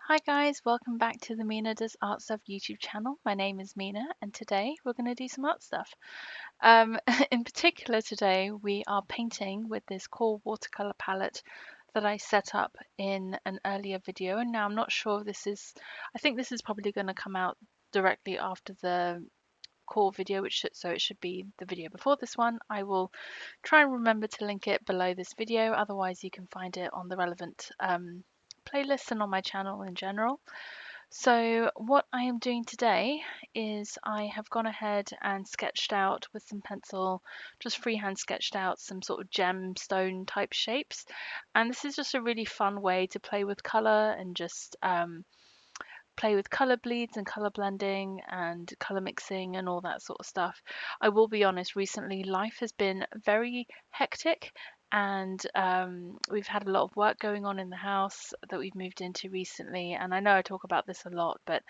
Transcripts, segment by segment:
Hi guys, welcome back to the Mina Does Art Stuff YouTube channel. My name is Mina and today we're going to do some art stuff. In particular today we are painting with this QOR watercolor palette that I set up in an earlier video, and now I'm not sure if I think this is probably going to come out directly after the QOR video, so it should be the video before this one. I will try and remember to link it below this video, otherwise you can find it on the relevant playlist and on my channel in general. So what I am doing today is I have gone ahead and sketched out with some pencil, just freehand sketched out some sort of gemstone type shapes. And this is just a really fun way to play with color and just play with color bleeds and color blending and color mixing and all that sort of stuff. I will be honest, recently life has been very hectic, and we've had a lot of work going on in the house that we've moved into recently. And I know I talk about this a lot, but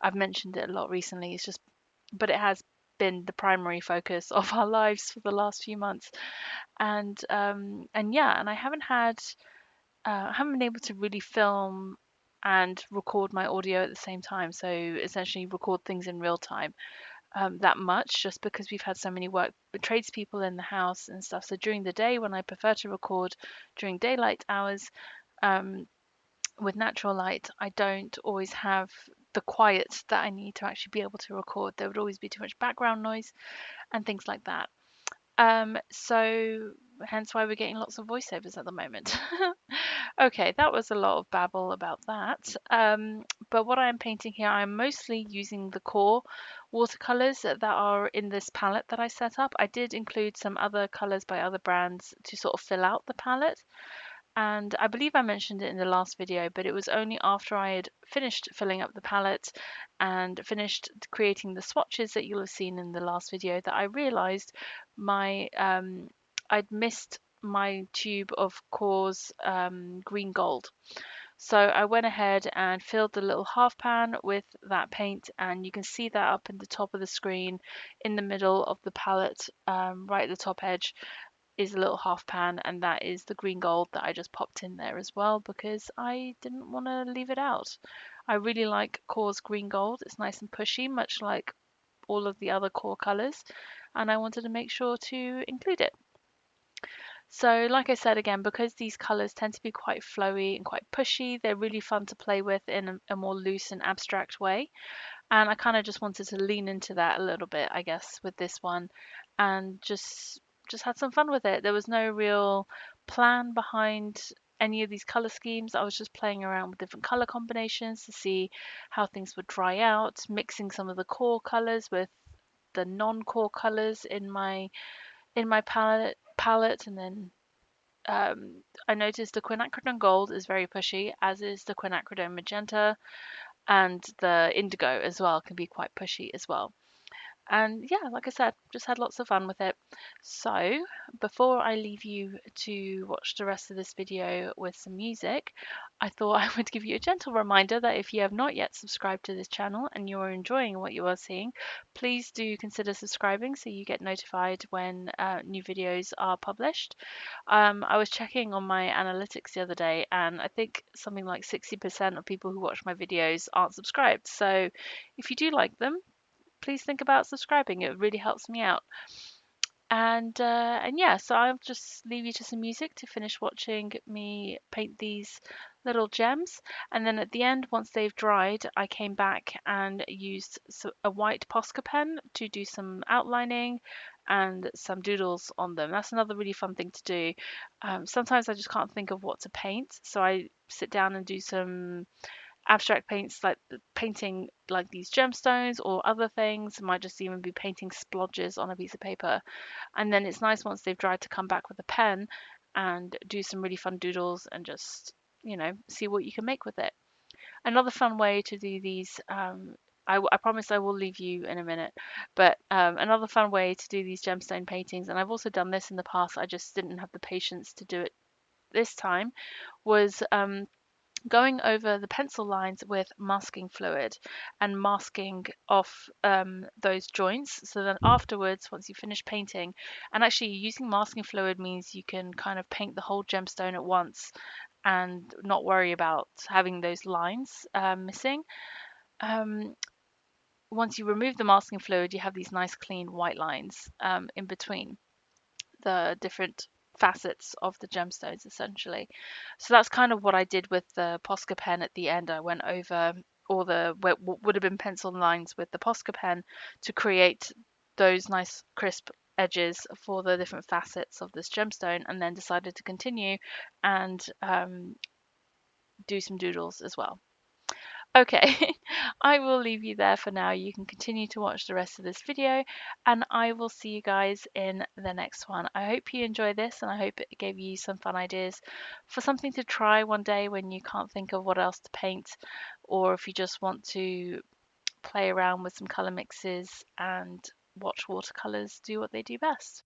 I've mentioned it a lot recently. But it has been the primary focus of our lives for the last few months. And yeah, and I haven't been able to really film and record my audio at the same time. So essentially record things in real time that much, just because we've had so many tradespeople in the house and stuff. So during the day, when I prefer to record during daylight hours with natural light, I don't always have the quiet that I need to actually be able to record. There would always be too much background noise and things like that. So hence why we're getting lots of voiceovers at the moment. Okay, that was a lot of babble about that. But what I'm painting here, I'm mostly using the QOR watercolors that are in this palette that I set up. I did include some other colors by other brands to sort of fill out the palette. And I believe I mentioned it in the last video, but it was only after I had finished filling up the palette and finished creating the swatches that you'll have seen in the last video that I realized I'd missed my tube of QOR's Green Gold. So I went ahead and filled the little half pan with that paint, and you can see that up in the top of the screen in the middle of the palette, right at the top edge is a little half pan, and that is the green gold that I just popped in there as well because I didn't want to leave it out. I really like QOR's green gold. It's nice and pushy, much like all of the other QOR colors, and I wanted to make sure to include it. So like I said again, because these colors tend to be quite flowy and quite pushy, they're really fun to play with in a more loose and abstract way. And I kind of just wanted to lean into that a little bit, I guess, with this one, and just had some fun with it. There was no real plan behind any of these color schemes. I was just playing around with different color combinations to see how things would dry out, mixing some of the core colors with the non-core colors in my palette, and then I noticed the quinacridone gold is very pushy, as is the quinacridone magenta, and the indigo as well can be quite pushy as well. And yeah, like I said, just had lots of fun with it. So before I leave you to watch the rest of this video with some music, I thought I would give you a gentle reminder that if you have not yet subscribed to this channel and you are enjoying what you are seeing, please do consider subscribing so you get notified when new videos are published. I was checking on my analytics the other day, and I think something like 60% of people who watch my videos aren't subscribed. So if you do like them, please think about subscribing. It really helps me out. And yeah, so I'll just leave you to some music to finish watching me paint these little gems. And then at the end, once they've dried, I came back and used a white Posca pen to do some outlining and some doodles on them. That's another really fun thing to do. Sometimes I just can't think of what to paint, so I sit down and do some abstract paints, like painting like these gemstones or other things. Might just even be painting splodges on a piece of paper, and then it's nice once they've dried to come back with a pen and do some really fun doodles and just see what you can make with it. Another fun way to do these, I promise I will leave you in a minute, but another fun way to do these gemstone paintings, and I've also done this in the past, I just didn't have the patience to do it this time, was going over the pencil lines with masking fluid and masking off those joints, so then afterwards, once you finish painting, and actually using masking fluid means you can kind of paint the whole gemstone at once and not worry about having those lines missing. um, Once you remove the masking fluid, you have these nice clean white lines in between the different facets of the gemstones essentially. So that's kind of what I did with the Posca pen at the end. I went over all the what would have been pencil lines with the Posca pen to create those nice crisp edges for the different facets of this gemstone, and then decided to continue and do some doodles as well. Okay, I will leave you there for now. You can continue to watch the rest of this video, and I will see you guys in the next one. I hope you enjoy this, and I hope it gave you some fun ideas for something to try one day when you can't think of what else to paint, or if you just want to play around with some color mixes and watch watercolors do what they do best.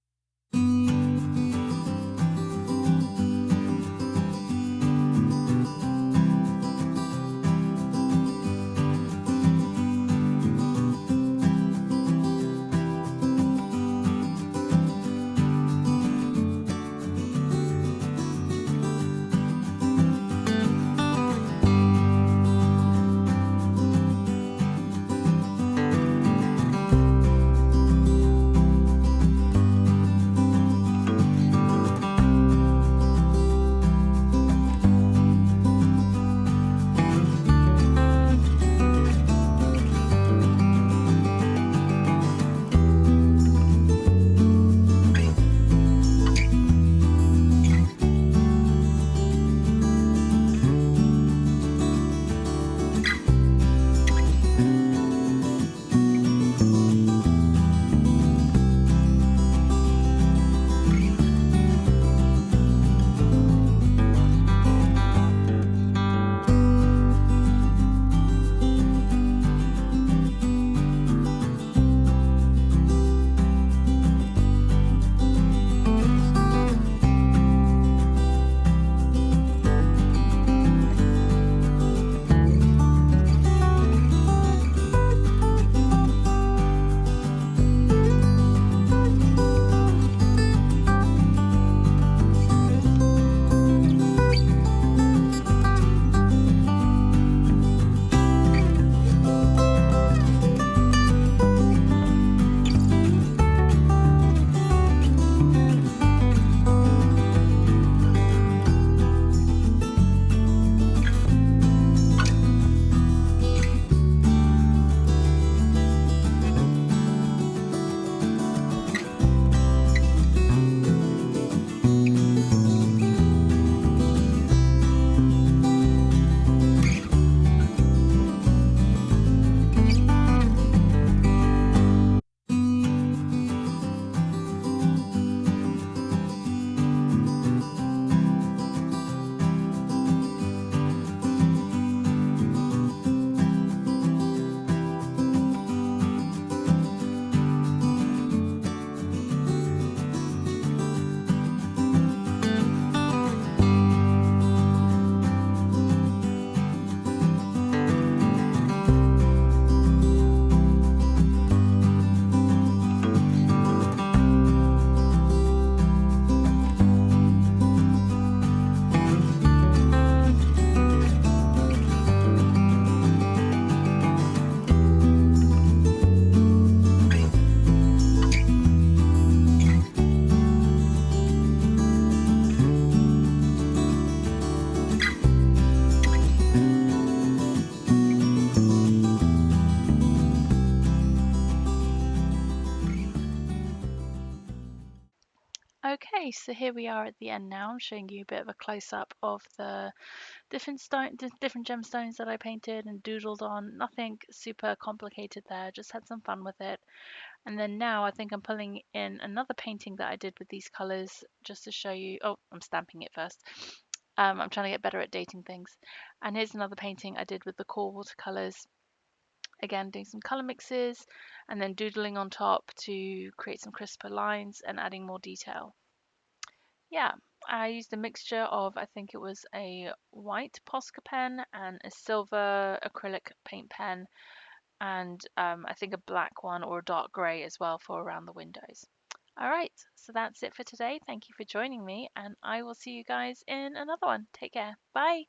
Okay, so here we are at the end now. I'm showing you a bit of a close-up of the different gemstones that I painted and doodled on. Nothing super complicated there, just had some fun with it. And then now I think I'm pulling in another painting that I did with these colors just to show you. Oh, I'm stamping it first. I'm trying to get better at dating things. And here's another painting I did with the QOR Watercolours. Again, doing some color mixes and then doodling on top to create some crisper lines and adding more detail. Yeah, I used a mixture of, I think it was a white Posca pen and a silver acrylic paint pen, and I think a black one or a dark grey as well for around the windows. All right, so that's it for today. Thank you for joining me, and I will see you guys in another one. Take care. Bye.